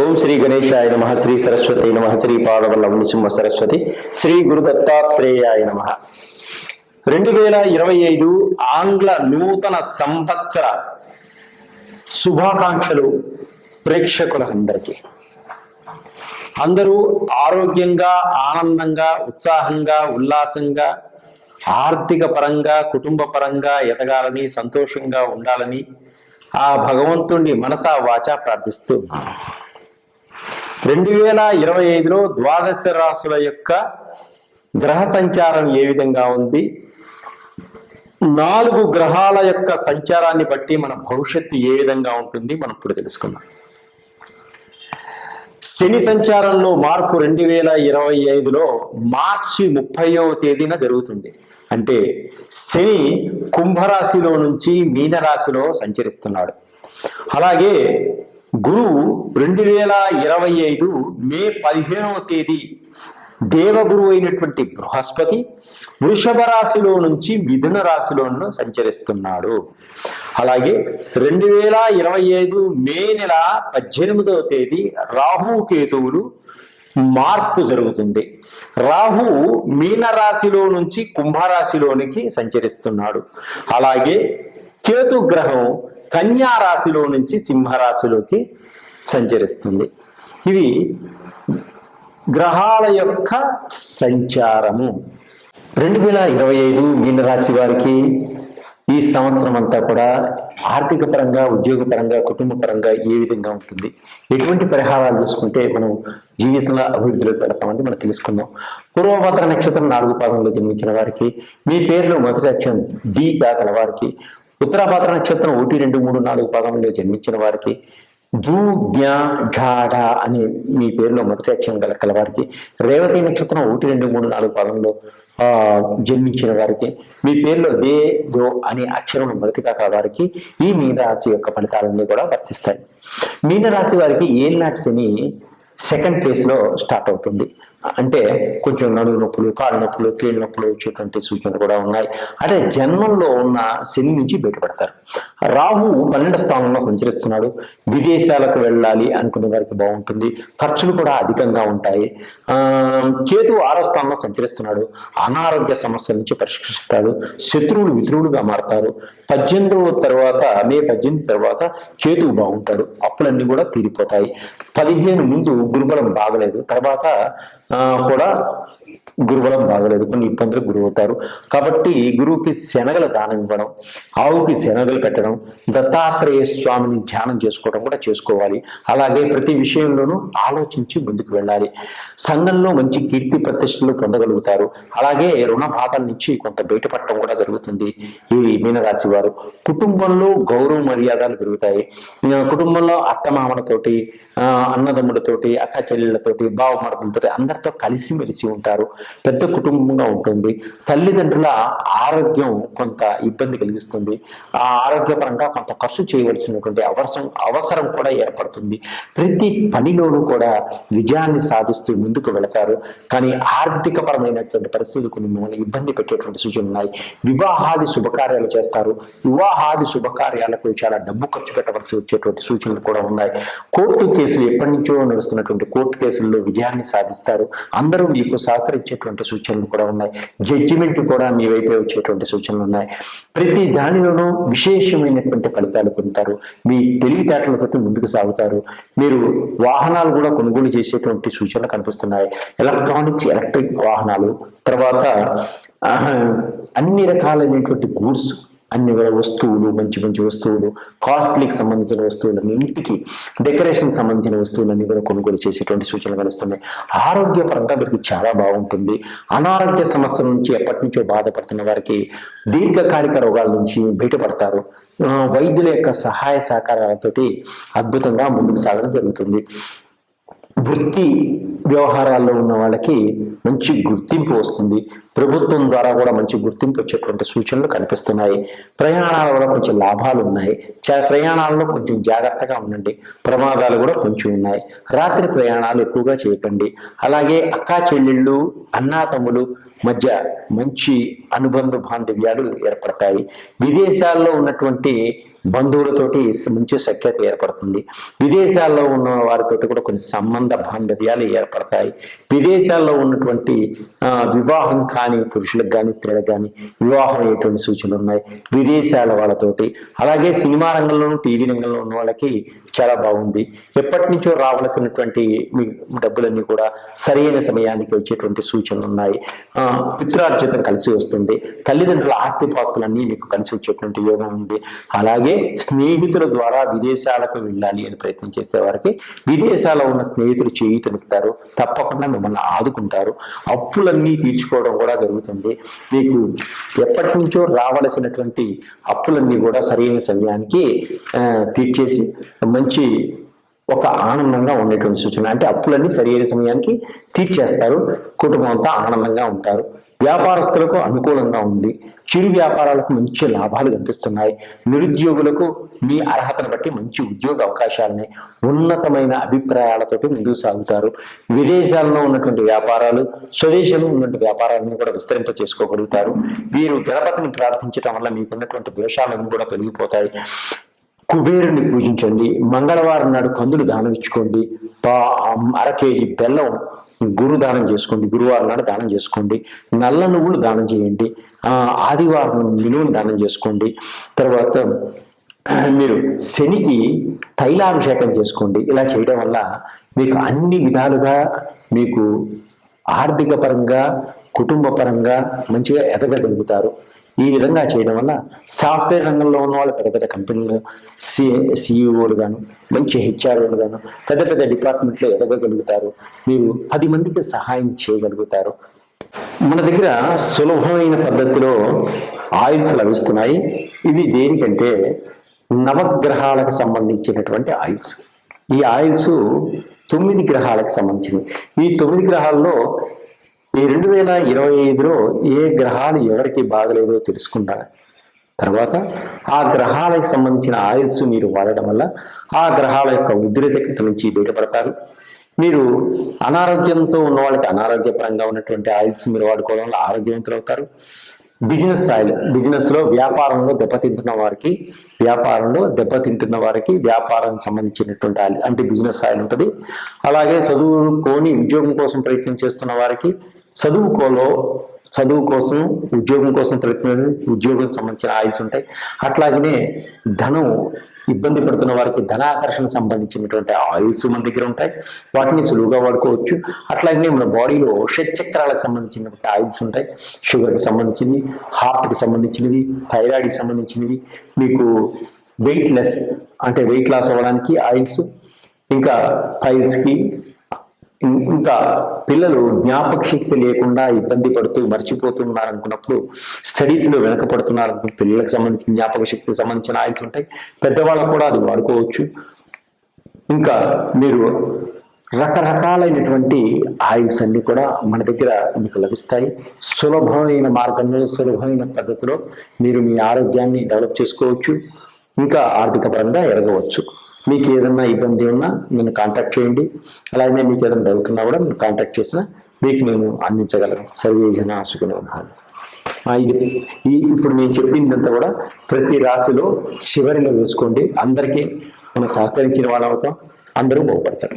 ఓం శ్రీ గణేశాయ నమః, శ్రీ సరస్వతి నమః, శ్రీ పాదవల్లభ నృసింహ సరస్వతి, శ్రీ గురు దత్తాత్రేయాయ నమః. 2025 ఆంగ్ల నూతన సంవత్సర శుభాకాంక్షలు ప్రేక్షకులందరికీ. అందరూ ఆరోగ్యంగా, ఆనందంగా, ఉత్సాహంగా, ఉల్లాసంగా, ఆర్థిక పరంగా, కుటుంబ పరంగా ఎదగాలని, సంతోషంగా ఉండాలని ఆ భగవంతుణ్ణి మనసా వాచా ప్రార్థిస్తూ 2025లో ద్వాదశ రాశుల యొక్క గ్రహ సంచారం ఏ విధంగా ఉంది, 4 గ్రహాల యొక్క సంచారాన్ని బట్టి మన భవిష్యత్తు ఏ విధంగా ఉంటుంది మనం ఇప్పుడు తెలుసుకుందాం. శని సంచారంలో మార్పు 2025లో మార్చి 30వ తేదీన జరుగుతుంది. అంటే శని కుంభరాశిలో నుంచి మీనరాశిలో సంచరిస్తున్నాడు. అలాగే గురువు 2025 మే 15వ తేదీ దేవగురువు అయినటువంటి బృహస్పతి వృషభ రాశిలో నుంచి మిథున రాశిలో సంచరిస్తున్నాడు. అలాగే 2025 మే నెల 18వ తేదీ రాహు కేతువులు మార్పు జరుగుతుంది. రాహు మీనరాశిలో నుంచి కుంభరాశిలోనికి సంచరిస్తున్నాడు. అలాగే కేతు గ్రహం కన్యా రాశిలో నుంచి సింహరాశిలోకి సంచరిస్తుంది. ఇవి గ్రహాల యొక్క సంచారము. 2025 మీనరాశి వారికి ఈ సంవత్సరం అంతా కూడా ఆర్థిక పరంగా, ఉద్యోగ పరంగా, కుటుంబ పరంగా ఏ విధంగా ఉంటుంది, ఎటువంటి పరిహారాలు చేసుకుంటే మనం జీవితంలో అభివృద్ధిలోకి వెళతామని మనం తెలుసుకుందాం. పూర్వభద్ర నక్షత్రం 4 పాదంలో జన్మించిన వారికి, మీ పేరులో మొదటి అక్షరం డి గా కలవారికి, ఉత్తరాభద్ర నక్షత్రం 1, 2, 3, 4 పాదంలో జన్మించిన వారికి, ధూ జ్ఞ ఝాఢ అనే మీ పేరులో మొదటి అక్షరం కలవారికి, రేవతి నక్షత్రం 1, 2, 3, 4 పాదంలో జన్మించిన వారికి, మీ పేరులో దే దో అనే అక్షరం మొదటిగా కలవారికి ఈ మీనరాశి యొక్క ఫలితాలన్నీ కూడా వర్తిస్తాయి. మీనరాశి వారికి ఏలినాటి శని సెకండ్ ఫేజ్ లో స్టార్ట్ అవుతుంది. అంటే కొంచెం నడుము నొప్పులు, కాళ్ళు నొప్పులు, కీళ్ళ నొప్పులు వచ్చేటువంటి సూచనలు కూడా ఉన్నాయి. అంటే జన్మంలో ఉన్న శని నుంచి బయటపడతారు. రాహు 12వ స్థానంలో సంచరిస్తున్నాడు. విదేశాలకు వెళ్ళాలి అనుకునే వారికి బాగుంటుంది. ఖర్చులు కూడా అధికంగా ఉంటాయి. కేతు 6వ స్థానంలో సంచరిస్తున్నాడు. అనారోగ్య సమస్యల నుంచి పరిష్కరిస్తాడు. శత్రువులు మిత్రులుగా మారతారు. మే 18 తర్వాత కేతువు బాగుంటాడు. అప్పులన్నీ కూడా తీరిపోతాయి. 15 ముందు గురుబలం బాగలేదు, తర్వాత కూడా గురుబలం బాగలేదు, కొన్ని ఇబ్బందులకు గురవుతారు. కాబట్టి గురువుకి శనగల దానం ఇవ్వడం, ఆవుకి శనగలు పెట్టడం, దత్తాత్రేయ స్వామిని ధ్యానం చేసుకోవడం కూడా చేసుకోవాలి. అలాగే ప్రతి విషయంలోనూ ఆలోచించి ముందుకు వెళ్ళాలి. సంఘంలో మంచి కీర్తి ప్రతిష్టలు పొందగలుగుతారు. అలాగే రుణ బాధల నుంచి కొంత బయటపడటం కూడా జరుగుతుంది. ఈ మీనరాశి వారు కుటుంబంలో గౌరవ మర్యాదలు పెరుగుతాయి. కుటుంబంలో అత్తమామలతోటి, అన్నదమ్ములతోటి, అక్క చెల్లెళ్ళతోటి, బావమరుదులతోటి అందరితో కలిసిమెలిసి ఉంటారు. పెద్ద కుటుంబంగా ఉంటుంది. తల్లిదండ్రుల ఆరోగ్యం కొంత ఇబ్బంది కలిగిస్తుంది. ఆ ఆరోగ్యపరంగా కొంత ఖర్చు చేయవలసినటువంటి అవసరం కూడా ఏర్పడుతుంది. ప్రతి పనిలోనూ కూడా విజయాన్ని సాధిస్తూ ముందుకు వెళతారు. కానీ ఆర్థిక పరమైనటువంటి పరిస్థితులు కొన్ని మిమ్మల్ని ఇబ్బంది పెట్టేటువంటి సూచనలు ఉన్నాయి. వివాహాది శుభకార్యాలు చేస్తారు. వివాహాది శుభకార్యాలకు చాలా డబ్బు ఖర్చు పెట్టవలసి వచ్చేటువంటి సూచనలు కూడా ఉన్నాయి. కోర్టు కేసులు ఎప్పటి నుంచో నడుస్తున్నటువంటి కోర్టు కేసుల్లో విజయాన్ని సాధిస్తారు. అందరూ మీకు సహకరించేటువంటి సూచనలు కూడా ఉన్నాయి. జడ్జిమెంట్ కూడా మీ వైపే వచ్చేటువంటి సూచనలు ఉన్నాయి. ప్రతి దానిలోనూ విశేషమైనటువంటి ఫలితాలు పొందుతారు. మీ తెలివితేటలతో ముందుకు సాగుతారు. మీరు వాహనాలు కూడా కొనుగోలు చేసేటువంటి సూచనలు కనిపిస్తున్నాయి. ఎలక్ట్రిక్ వాహనాలు, తర్వాత అన్ని రకాలైనటువంటి గూడ్స్, అన్ని వస్తువులు, మంచి మంచి వస్తువులు, కాస్ట్లీకి సంబంధించిన వస్తువులు, ఇంటికి డెకరేషన్ సంబంధించిన వస్తువులన్నీ కూడా కొనుగోలు చేసేటువంటి సూచనలు కలుస్తున్నాయి. ఆరోగ్యపరంగా వీరికి చాలా బాగుంటుంది. అనారోగ్య సమస్యల నుంచి ఎప్పటి నుంచో బాధపడుతున్న వారికి దీర్ఘకాలిక రోగాల నుంచి బయటపడతారు. వైద్యుల యొక్క సహాయ సహకారాలతోటి అద్భుతంగా ముందుకు సాగడం జరుగుతుంది. వృత్తి వ్యవహారాల్లో ఉన్న వాళ్ళకి మంచి గుర్తింపు వస్తుంది. ప్రభుత్వం ద్వారా కూడా మంచి గుర్తింపు వచ్చేటువంటి సూచనలు కనిపిస్తున్నాయి. ప్రయాణాల వల్ల కొంచెం లాభాలు ఉన్నాయి. ప్రయాణాల్లో కొంచెం జాగ్రత్తగా ఉండండి. ప్రమాదాలు కూడా కొంచెం ఉన్నాయి. రాత్రి ప్రయాణాలు ఎక్కువగా చేయకండి. అలాగే అక్కా చెల్లెళ్ళు, అన్నాతమ్ములు మధ్య మంచి అనుబంధ బాంధవ్యాలు ఏర్పడతాయి. విదేశాల్లో ఉన్నటువంటి బంధువులతోటి మంచి సఖ్యత ఏర్పడుతుంది. విదేశాల్లో ఉన్న వారితోటి కూడా కొన్ని సంబంధ బాంధవ్యాలు ఏర్పడతాయి. విదేశాల్లో ఉన్నటువంటి వివాహం కాని పురుషులకు కానీ స్త్రీలకు కానీ వివాహం అయ్యేటువంటి సూచనలు ఉన్నాయి విదేశాల వాళ్ళతోటి. అలాగే సినిమా రంగంలోనూ టీవీ రంగంలో ఉన్న వాళ్ళకి చాలా బాగుంది. ఎప్పటి నుంచో రావాల్సినటువంటి మీ డబ్బులన్నీ కూడా సరైన సమయానికి వచ్చేటువంటి సూచనలు ఉన్నాయి. పితృార్జితం కలిసి వస్తుంది. తల్లిదండ్రుల ఆస్తిపాస్తులన్నీ మీకు కలిసి వచ్చేటువంటి యోగం ఉంది. అలాగే స్నేహితుల ద్వారా విదేశాలకు వెళ్ళాలి అని ప్రయత్నం చేసే వారికి విదేశాల్లో ఉన్న స్నేహితులు చేయూతనిస్తారు. తప్పకుండా మిమ్మల్ని ఆదుకుంటారు. అప్పులన్నీ తీర్చుకోవడం కూడా జరుగుతుంది. మీకు ఎప్పటి నుంచో రావలసినటువంటి అప్పులన్నీ కూడా సరైన సమయానికి తీర్చేసి మంచి ఒక ఆనందంగా ఉండేటువంటి సూచన. అంటే అప్పులన్నీ సరైన సమయానికి తీర్చేస్తారు. కుటుంబం అంతా ఆనందంగా ఉంటారు. వ్యాపారస్తులకు అనుకూలంగా ఉంది. చిరు వ్యాపారాలకు మంచి లాభాలు కనిపిస్తున్నాయి. నిరుద్యోగులకు మీ అర్హతను బట్టి మంచి ఉద్యోగ అవకాశాలని ఉన్నతమైన అభిప్రాయాలతోటి ముందుకు సాగుతారు. విదేశాల్లో ఉన్నటువంటి వ్యాపారాలు స్వదేశంలో ఉన్నటువంటి వ్యాపారాలను కూడా విస్తరింప చేసుకోగలుగుతారు. వీరు గణపతిని ప్రార్థించడం వల్ల మీకున్నటువంటి దోషాలన్నీ కూడా తొలగిపోతాయి. కుబేరుని పూజించండి. మంగళవారం నాడు కందులు దానం ఇచ్చుకోండి. 1/2 కేజీ బెల్లం దానం చేసుకోండి. గురువారం నాడు దానం చేసుకోండి. నల్ల నువ్వులు దానం చేయండి. ఆదివారం మినువులు దానం చేసుకోండి. తర్వాత మీరు శనికి తైలాభిషేకం చేసుకోండి. ఇలా చేయడం వల్ల మీకు అన్ని విధాలుగా మీకు ఆర్థిక పరంగా కుటుంబ పరంగా మంచిగా ఎదగగలుగుతారు. ఈ విధంగా చేయడం వల్ల సాఫ్ట్వేర్ రంగంలో ఉన్న వాళ్ళు పెద్ద పెద్ద కంపెనీలు సిఇఓలు గాను మంచి హెచ్ఆర్ఓలు గాను పెద్ద పెద్ద డిపార్ట్మెంట్లో ఎదగగలుగుతారు. మీరు 10 మందికి సహాయం చేయగలుగుతారు. మన దగ్గర సులభమైన పద్ధతిలో ఆయిల్స్ లభిస్తున్నాయి. ఇవి దేనికంటే నవగ్రహాలకు సంబంధించినటువంటి ఆయిల్స్. ఈ ఆయిల్స్ 9 గ్రహాలకు సంబంధించినవి. ఈ 9 గ్రహాల్లో ఈ 2025లో ఏ గ్రహాలు ఎవరికి బాగలేదో తెలుసుకున్న తర్వాత ఆ గ్రహాలకు సంబంధించిన ఆయిల్స్ మీరు వాడడం వల్ల ఆ గ్రహాల యొక్క ఉద్రిక్తత నుంచి బయటపడతారు. మీరు అనారోగ్యంతో ఉన్న వాళ్ళకి అనారోగ్యపరంగా ఉన్నటువంటి ఆయిల్స్ మీరు వాడుకోవడం వల్ల ఆరోగ్యవంతులు అవుతారు. బిజినెస్ ఆయిల్, బిజినెస్లో వ్యాపారంలో దెబ్బతింటున్న వారికి వ్యాపారానికి సంబంధించినటువంటి ఆయిల్ అంటే బిజినెస్ ఆయిల్ ఉంటుంది. అలాగే చదువుకొని ఉద్యోగం కోసం ప్రయత్నం చేస్తున్న వారికి చదువు కోసం ఉద్యోగం కోసం ప్రయత్నం ఉద్యోగం సంబంధించిన ఆయిల్స్ ఉంటాయి. అట్లాగనే ధనం ఇబ్బంది పడుతున్న వారికి ధనాకర్షణ సంబంధించినటువంటి ఆయిల్స్ మన దగ్గర ఉంటాయి. వాటిని సులువుగా వాడుకోవచ్చు. అట్లాగే మన బాడీలో షట్చక్రాలకు సంబంధించినటువంటి ఆయిల్స్ ఉంటాయి. షుగర్కి సంబంధించినవి, హార్ట్కి సంబంధించినవి, థైరాయిడ్కి సంబంధించినవి, మీకు వెయిట్ లాస్ అవ్వడానికి ఆయిల్స్, ఇంకా పైల్స్కి, ఇంకా పిల్లలు జ్ఞాపక శక్తి లేకుండా ఇబ్బంది పడుతూ మర్చిపోతున్నారు అనుకున్నప్పుడు, స్టడీస్లో వెనకపడుతున్నారు అనుకున్న పిల్లలకు సంబంధించిన జ్ఞాపక శక్తికి సంబంధించిన ఆయిల్స్ ఉంటాయి. పెద్దవాళ్ళకు కూడా అది వాడుకోవచ్చు. ఇంకా మీరు రకరకాలైనటువంటి ఆయిల్స్ అన్ని కూడా మన దగ్గర మీకు లభిస్తాయి. సులభమైన మార్గంలో సులభమైన పద్ధతిలో మీరు మీ ఆరోగ్యాన్ని డెవలప్ చేసుకోవచ్చు. ఇంకా ఆర్థిక పరంగా ఎదగవచ్చు. మీకు ఏదన్నా ఇబ్బంది ఉన్నా నన్ను కాంటాక్ట్ చేయండి. అలాగే మీకు ఏదైనా డౌట్ ఉన్నా కూడా మీరు కాంటాక్ట్ చేసినా మీకు నేను అందించగలను. సర్వే జన సుఖినో భవంతు. ఇప్పుడు నేను చెప్పిందంతా కూడా ప్రతి రాశిలో చివరిలో వేసుకోండి. అందరికీ మనం సహకరించిన వాళ్ళ అవుతాం. అందరూ బాగుపడతారు.